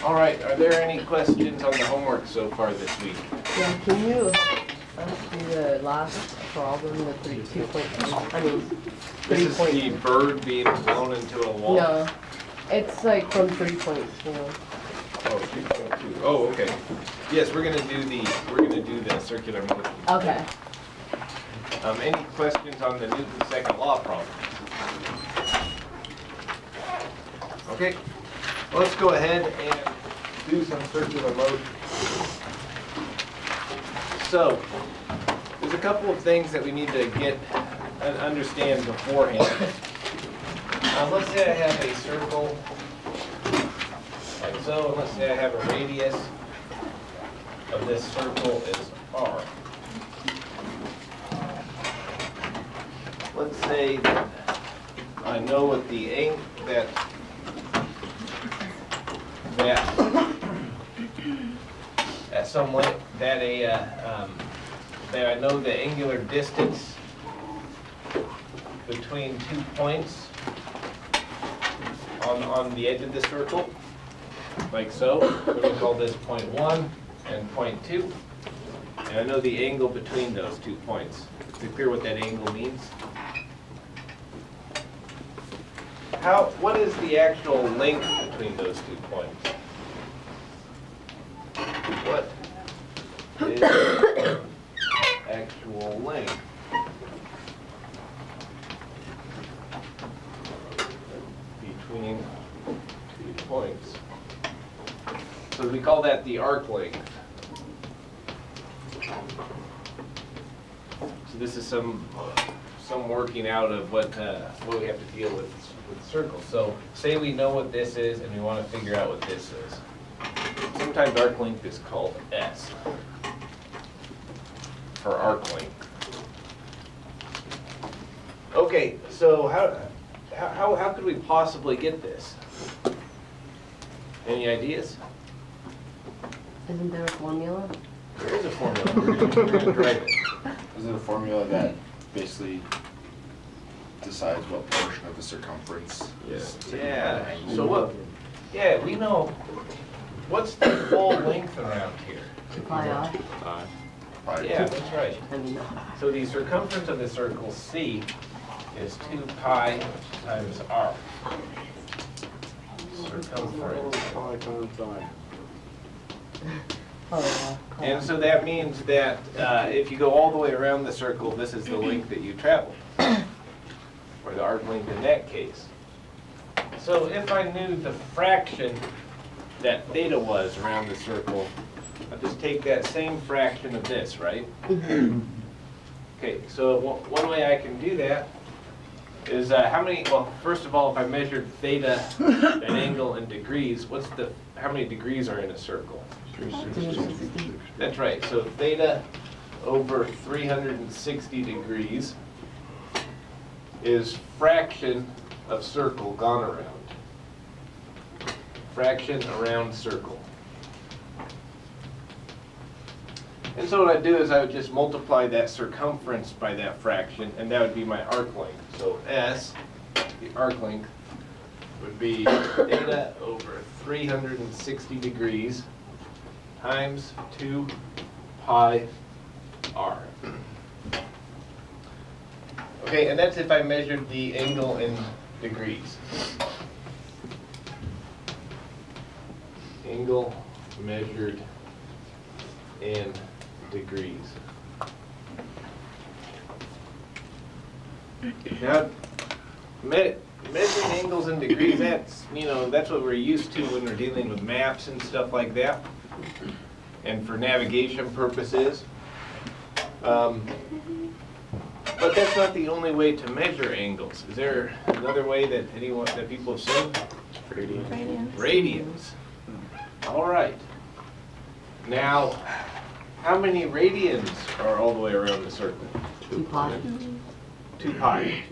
All right, are there any questions on the homework so far this week? Yeah, can you help us do the last problem, the 2.2? I mean, This is the 3.2. bird being blown into a wall? No, it's like from 3.2. Oh, 2.2. Oh, okay. Yes, we're gonna do the circular motion. Okay. Any questions on the Newton's second law problem? Okay, well, let's go ahead and do some circular motion. So, there's a couple of things that we need to get and understand beforehand. Let's say I have a circle like so, and let's say I have a radius of this circle is r. Let's say that I know what the angle that at some length that that I know the angular distance between 2 points on the edge of the circle, like so. We're going to call this point 1 and point 2, and I know the angle between those 2 points. Is it clear what that angle means? What is the actual length between those 2 points? What is the actual length between 2 points? So we call that the arc length. So this is some working out of what we have to deal with circles. So say we know what this is and we want to figure out what this is. Sometimes arc length is called S for arc length. Okay, so how could we possibly get this? Any ideas? Isn't there a formula? There is a formula. We're going to write it. Is it a formula that basically decides what portion of the circumference is taken by the Yeah. angle? So what? Yeah, we know. What's the full length around here? 2 pi r? Pi Yeah, two. that's right. I mean, So the circumference of the circle C is 2 pi times r. Circumference. oh yeah. And so that means that if you go all the way around the circle, this is the length that you travel, or the arc length in that case. So if I knew the fraction that theta was around the circle, I'd just take that same fraction of this, right? Okay, so one way I can do that is well, first of all, if I measured theta, that angle in degrees, how many degrees are in a circle? 360. That's right, so theta over 360 degrees is fraction of circle gone around. Fraction around circle. And so what I'd do is I would just multiply that circumference by that fraction, and that would be my arc length. So S, the arc length, would be theta over 360 degrees times 2 pi r. Okay, and that's if I measured the angle in degrees. Angle measured in degrees. Now, measuring angles in degrees, that's what we're used to when we're dealing with maps and stuff like that, and for navigation purposes. But that's not the only way to measure angles. Is there another way that people have seen? Radians. Radians. All right. Now, how many radians are all the way around the circle? 2 pi. 2 pi.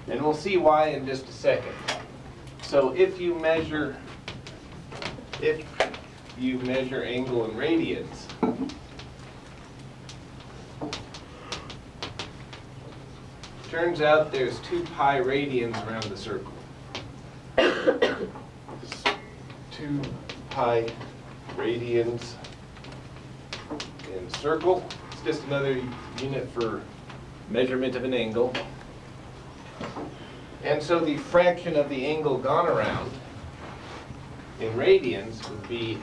And we'll see why in just a second. So if you measure angle in radians, turns out there's 2 pi radians around the circle. 2 pi radians in circle. It's just another unit for measurement of an angle. And so the fraction of the angle gone around in radians would be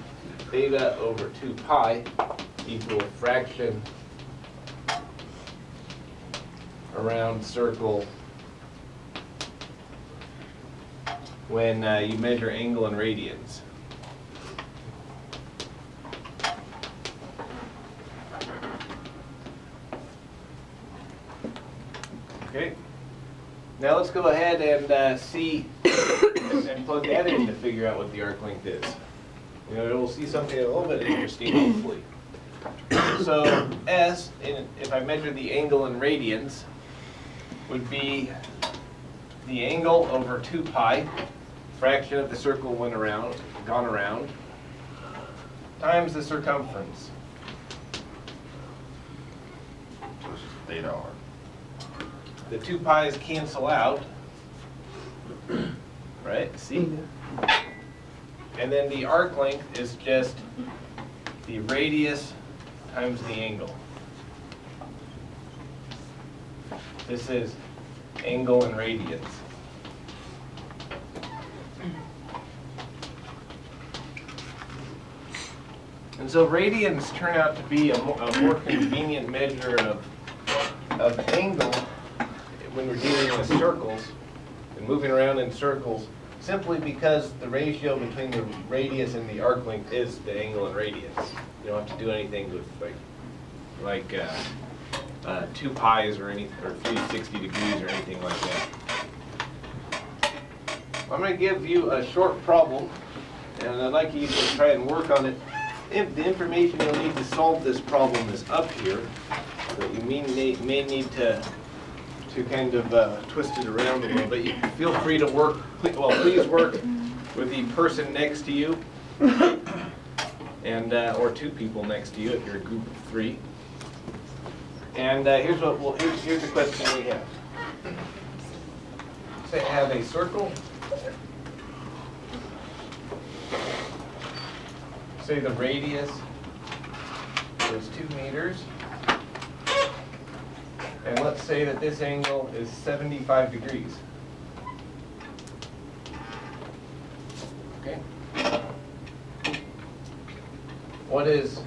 theta over 2 pi equal fraction around circle when you measure angle in radians. Okay. Now let's go ahead and see and plug that in to figure out what the arc length is. You know, we'll see something a little bit interesting, hopefully. So S, if I measure the angle in radians, would be the angle over 2 pi, fraction of the circle gone around, times the circumference. So it's just theta r. The 2 pi's cancel out, right? See? And then the arc length is just the radius times the angle. This is angle in radians. And so radians turn out to be a more convenient measure of angle when we're dealing with circles and moving around in circles, simply because the ratio between the radius and the arc length is the angle in radians. You don't have to do anything with like 2 pi's or 360 degrees or anything like that. I'm going to give you a short problem, and I'd like you to try and work on it. The information you'll need to solve this problem is up here, but you may need to kind of twist it around a little bit. You feel free to work, please work with the person next to you, and or 2 people next to you if you're a group of 3. And here's the question we have. Say I have a circle. Say the radius is 2 meters. And let's say that this angle is 75 degrees. Okay? What is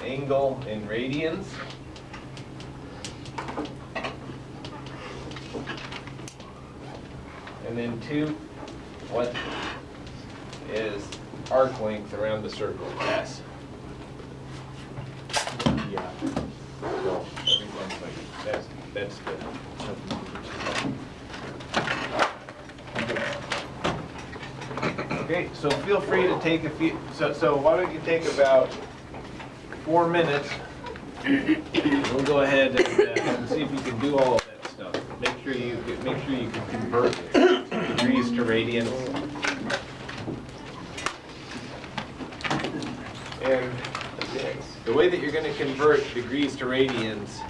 angle in radians? And then 2, what is arc length around the circle, S? Yeah. So everyone's like, that's the. Okay, so feel free to take a few. So why don't you take about 4 minutes? We'll go ahead and see if you can do all of that stuff. Make sure you can convert degrees to radians. And the way that you're going to convert degrees to radians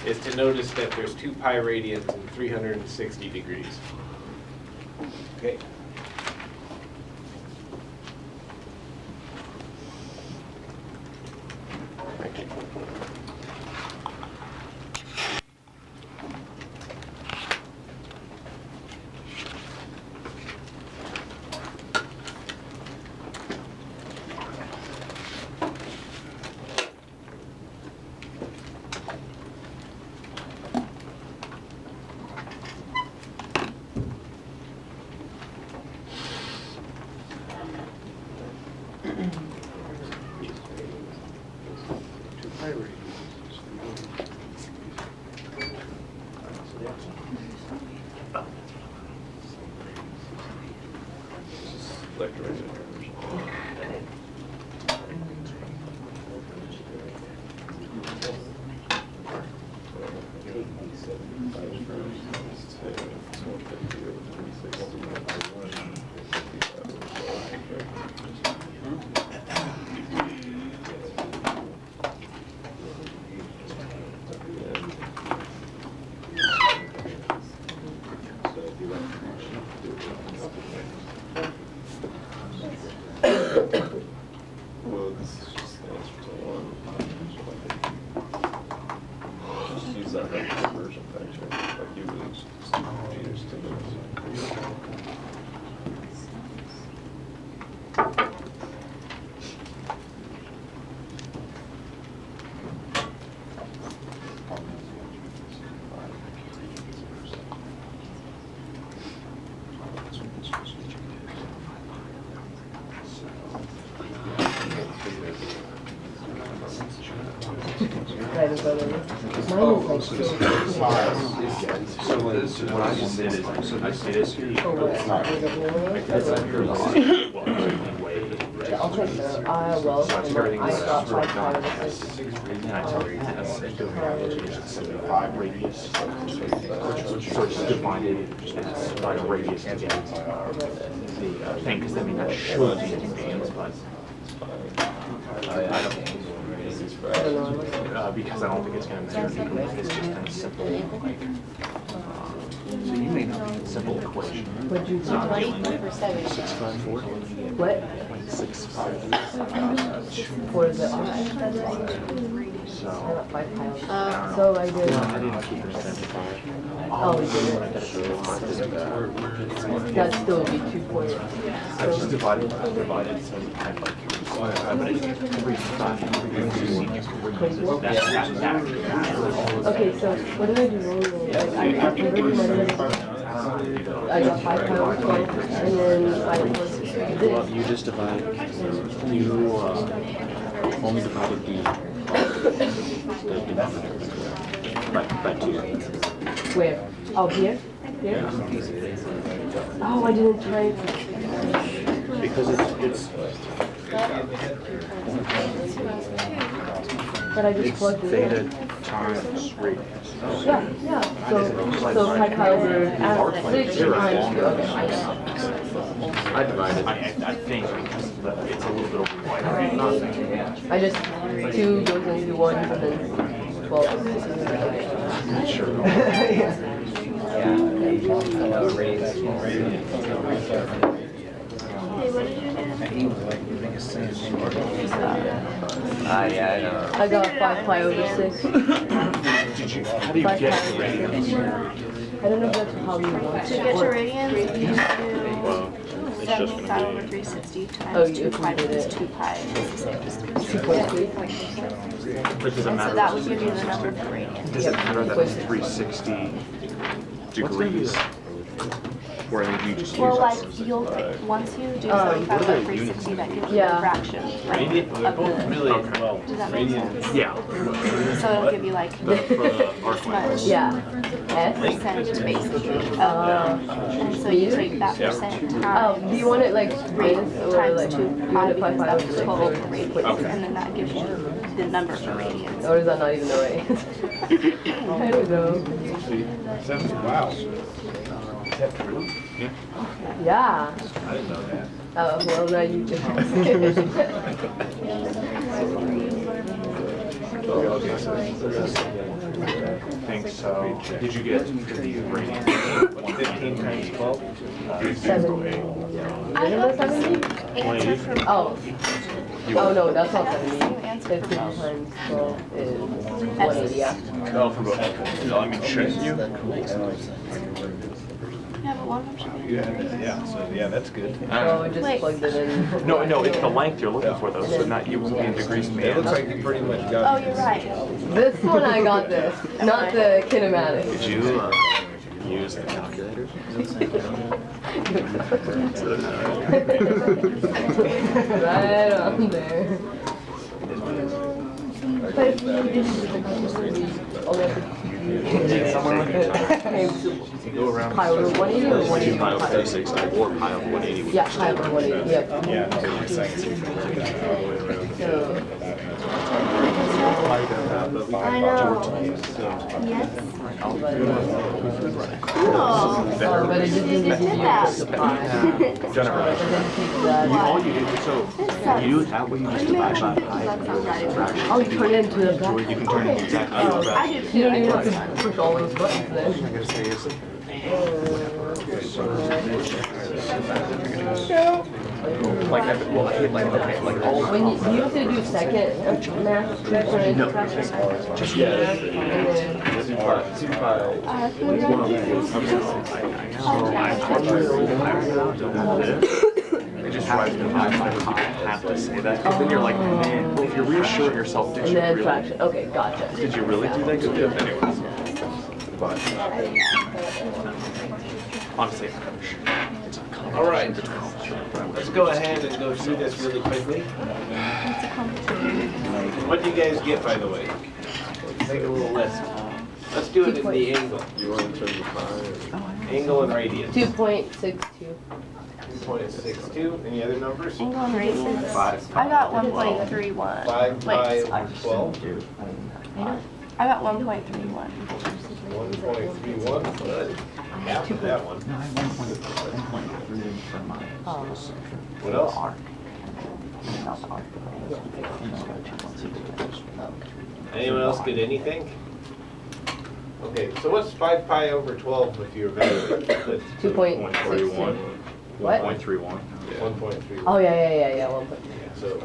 is to notice that there's 2 pi radians and 360 degrees. Okay? Thank you. that like conversion factor? Like you lose meters to this. Right in front of me. Mine is like so. What I just did is, I did it. Oh, what? That's like your log. I'll check that. Well, I got 5 pounds. And I tell you, that's doing averages, 75 radius. So it's divided by a radius to get the thing, because I mean, that should be in bands, but I don't. Because I don't think it's going to measure degrees. It's just kind of simple, like, so you may not be a simple equation. What'd you do? 654. What? 653. What is it? So, I got 5 pounds. I don't So I did. I didn't keep it at 75. Oh, we did it. That still would be 2 points. I just divided, so I had like, but it's 3 times. Okay, so what did I do wrong? Like, I converted my numbers. I got 5 pounds, 12, and then I was Well, this. you just divide, you only divided the denominator by 2. Where? Oh, here? Here? Oh, I didn't try. Because it's But I just plugged it theta in. times radius. Yeah. So 5 pounds are at 6 times 2. Okay, I know. I divided. I think because it's a little bit over wider. I just 2 goes into 1 and then 12. Sure. Yeah, I know. I got 5 pi over 6. How do you get to radius? I don't know if that's how you want To it. get your radians, you just do Well, it's just 75 gonna over 360 Oh, times you 2 pi did minus it. 2 pi. It's the same distance. 2.3. But does it So matter? that would give you the number for radians. Does it matter that it's 360 degrees? Or you just Well, use like, you'll, once you do 75 over 360, that gives you Yeah. a fraction, like, Radiant, they're of both the, really, well, does that make radiant. sense? Yeah. So it'll give you like For the arc this length. much Yeah. S? percent basically of, and so you take that percent Oh, times do you want it like this or times like 2 you pi want it 5 because pi over that's 6 total or radians, and then that gives you the number for radians. or is that not even the right? I don't know. Wow. Is that true? Yeah. I didn't know that. Well, now you just. Think so. Did you get the radius? 15 times 12? 70. I Isn't have that 70? the answer from Oh. Oh no, that's not Same 70. answer. 15 times 12 is 180. Yeah. No, for both. No, I mean, shouldn't you? Yeah, but one of them should be. Yeah, so, yeah, that's good. So we just Wait. plugged it in. No, it's the length you're looking for though, so not you won't be in degrees It looks man. like you pretty much Oh, got it. you're right. This one I got this, not the kinematic. Did you use the calculator? Right on there. But if you didn't, only have to Go around. pi over 180 or 180 Pi over pi? 36 or pi over 180. Yeah, pi over 180, yep. Yeah, so you're saying it's So, I know. Yes. but Oh. it just You didn't just give did you that. the pi. It Jennifer, didn't take that. all you did, so you do that way you just divide by pi. That sounds right. Oh, you turn it into the back. You can turn it exactly Oh, like I that. do too. You don't even I do. have to push all those buttons then. I gotta say is, Like, well, okay, like all of When you have to do second math, right? No. Just Yes. and then it just drives me nuts that I have to say that. Because then you're like, man, well, if you're reassuring yourself, did and you then really? fraction. Okay, gotcha. Did you really do that? Good. Anyways. But honestly, it's a All right. Let's go ahead and go through this really quickly. What do you guys get, by the way? Make a little list. Let's do it in the angle. You want to turn the five? Angle and radius. 2.62. 2.62. Any other numbers? Angle and radius. I got 1.31. 5 pi over 12. I got 1.31. 1.31. Good. Half of that one. No, I have 1.3 for mine. What else? Anyone else get anything? Okay, so what's 5 pi over 12 if you evaluate? 2.61. What? 1.31. 1.3. Oh yeah. 1. So,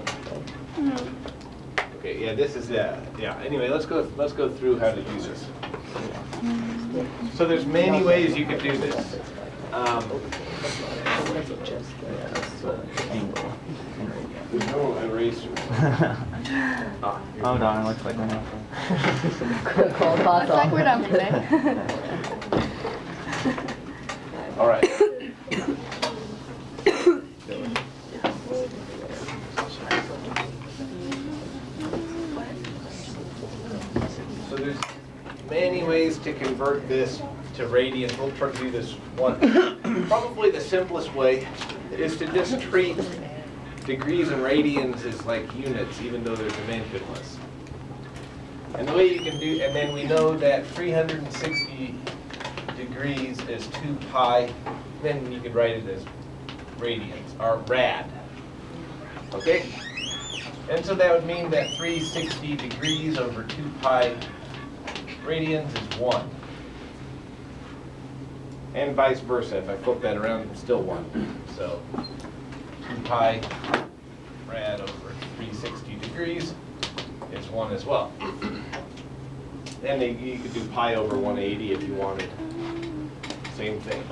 okay, yeah, this is that. Yeah. Anyway, let's go through how to do this. So there's many ways you could do this. There's no eraser. Oh darn, looks like we're not. Call boss Looks like we're done for today. All right. So there's many ways to convert this to radians. We'll try to do this one. Probably the simplest way is to just treat degrees and radians as like units, even though they're dimensionless. And the way you can do, and then we know that 360 degrees is 2 pi, then you could write it as radians, or rad. Okay? And so that would mean that 360 degrees over 2 pi radians is 1. And vice versa, if I flip that around, it's still 1. So 2 pi rad over 360 degrees is 1 as well. And you could do pi over 180 if you wanted. Same thing.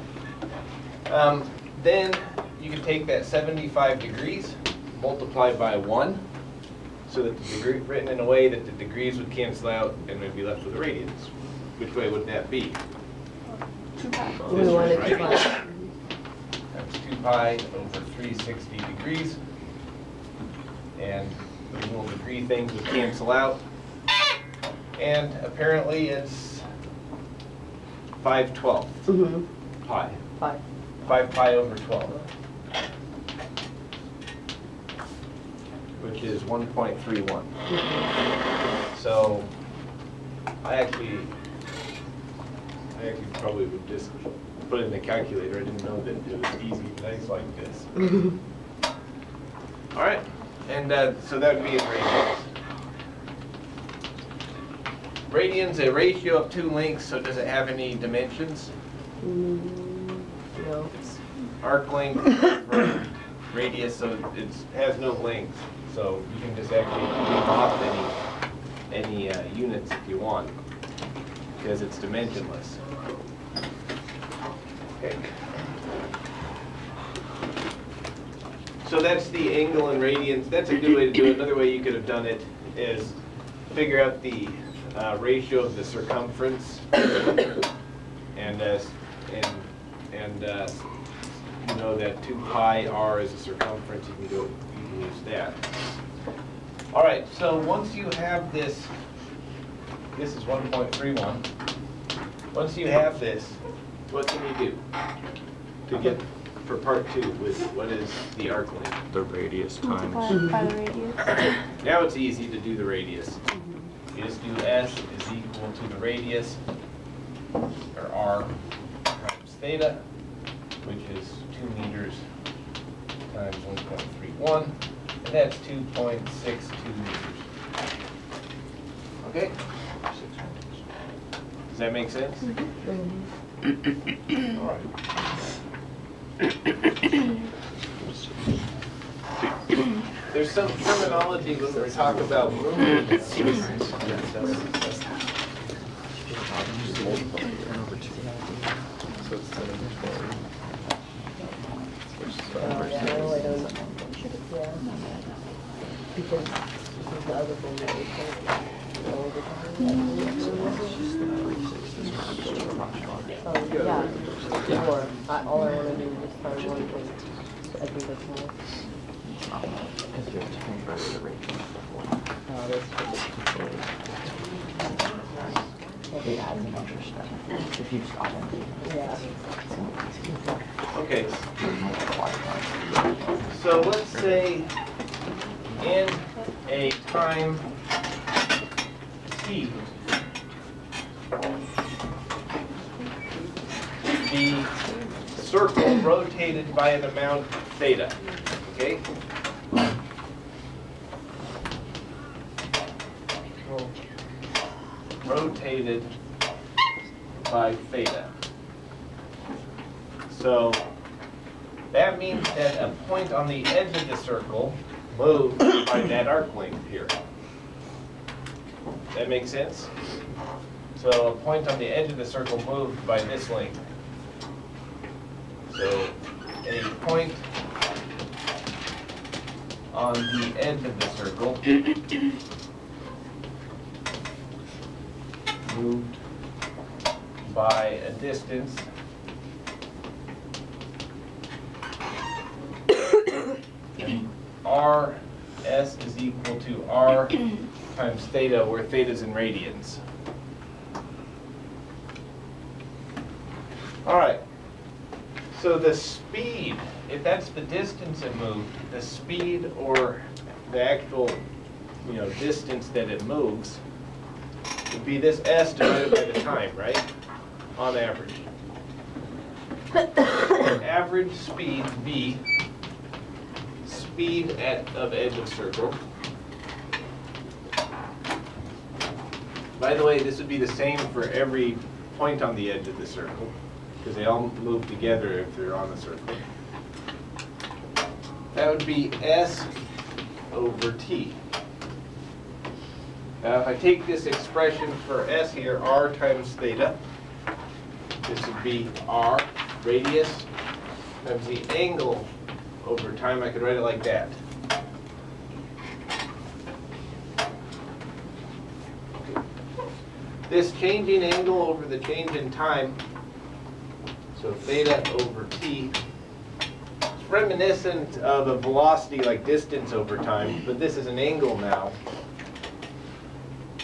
Then you could take that 75 degrees, multiply by 1, so that the degree, written in a way that the degrees would cancel out and we'd be left with a radians. Which way would that be? 2 pi. We This wanted one, to right? find. That's 2 pi over 360 degrees. And the little degree things would cancel out. And apparently it's 5/12 pi. 5. 5 pi over 12. Which is 1.31. So I actually probably would just put it in the calculator. I didn't know that it was easy, nice like this. All right, and so that would be in radians. Radians, a ratio of 2 lengths, so does it have any dimensions? No. Arc length, radius, so it has no length. So you can just actually leave off any units if you want, because it's dimensionless. Okay. So that's the angle and radians. That's a good way to do it. Another way you could have done it is figure out the ratio of the circumference, and you know that 2 pi r is a circumference. You can use that. All right. So once you have this, this is 1.31. Once you have this, what can you do to get for part 2 with what is the arc length? The radius times. Multiplied by the radius. Now it's easy to do the radius. You just do S is equal to the radius, or R times theta, which is 2 meters times 1.31, and that's 2.62 meters. Okay? Does that make sense? All right. There's some terminology when we talk about movement. Yeah, no, I don't. Yeah. Because this is the other thing that we said. All the time. Yeah, more. All I want to do is just find one thing. I think that's more. Because you have to convert the ratio before. It adds an extra step. If you stop it. Yeah. Okay, so let's say in a time t, the circle rotated by an amount theta, okay? Rotated by theta. So that means that a point on the edge of the circle moved by that arc length here. That makes sense? So a point on the edge of the circle moved by this length. So a point on the edge of the circle moved by a distance Rs is equal to R times theta, where theta is in radians. All right, so the speed, if that's the distance it moved, the speed or the actual, distance that it moves would be this S divided by the time, right? On average. Average speed, V, speed of edge of circle. By the way, this would be the same for every point on the edge of the circle, because they all move together if they're on the circle. That would be S over T. Now if I take this expression for S here, R times theta, this would be R, radius, times the angle over time. I could write it like that. This changing angle over the change in time, so theta over t, it's reminiscent of a velocity like distance over time, but this is an angle now.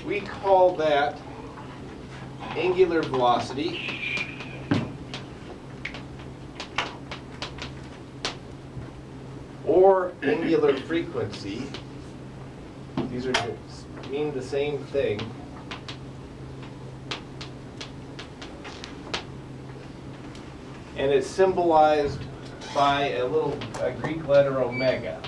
We call that angular velocity. Or angular frequency. These mean the same thing. And it's symbolized by a Greek letter omega,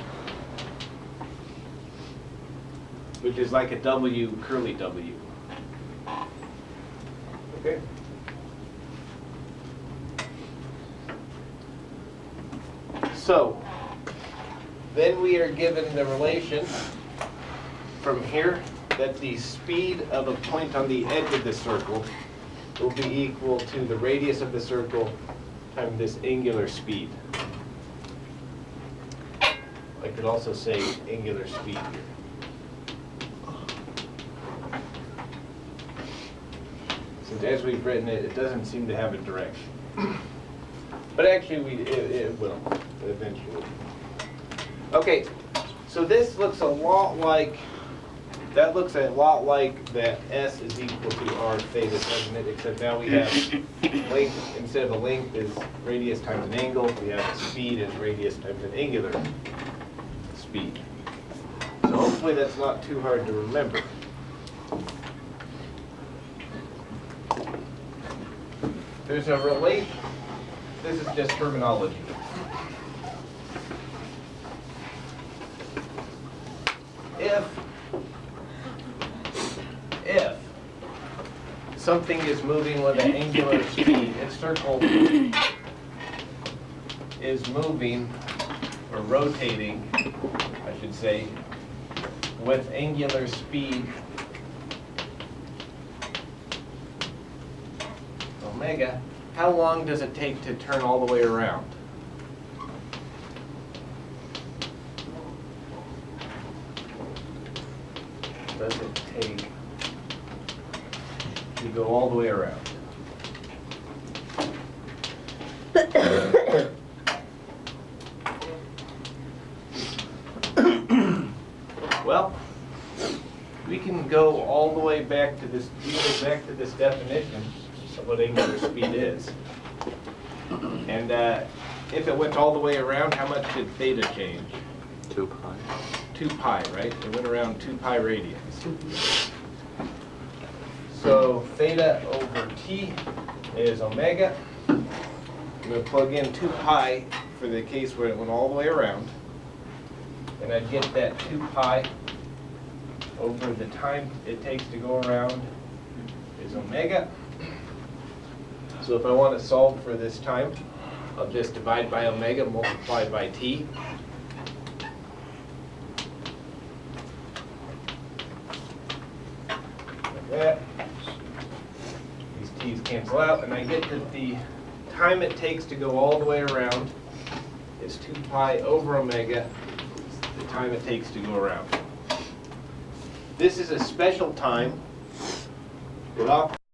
which is like a W, curly W. Okay? So, then we are given the relation from here that the speed of a point on the edge of the circle will be equal to the radius of the circle times this angular speed. I could also say angular speed here. Since as we've written it, it doesn't seem to have a direction. But actually it will eventually. Okay, so this looks a lot like, that S is equal to R theta, doesn't it? Except now we have length, instead of a length is radius times an angle, we have speed as radius times an angular speed. So hopefully that's not too hard to remember. There's a relate, this is just terminology. If something is moving with an angular speed, its circle is moving or rotating, I should say, with angular speed omega, how long does it take to turn all the way around? Does it take to go all the way around? Well, we can go all the way back to this, definition of what angular speed is. And if it went all the way around, how much did theta change? 2 pi. 2 pi, right? It went around 2 pi radians. So theta over t is omega. I'm going to plug in 2 pi for the case where it went all the way around. And I'd get that 2 pi over the time it takes to go around is omega. So if I want to solve for this time, I'll just divide by omega multiplied by t. Like that. These t's cancel out, and I get that the time it takes to go all the way around is 2 pi over omega, the time it takes to go around. This is a special time that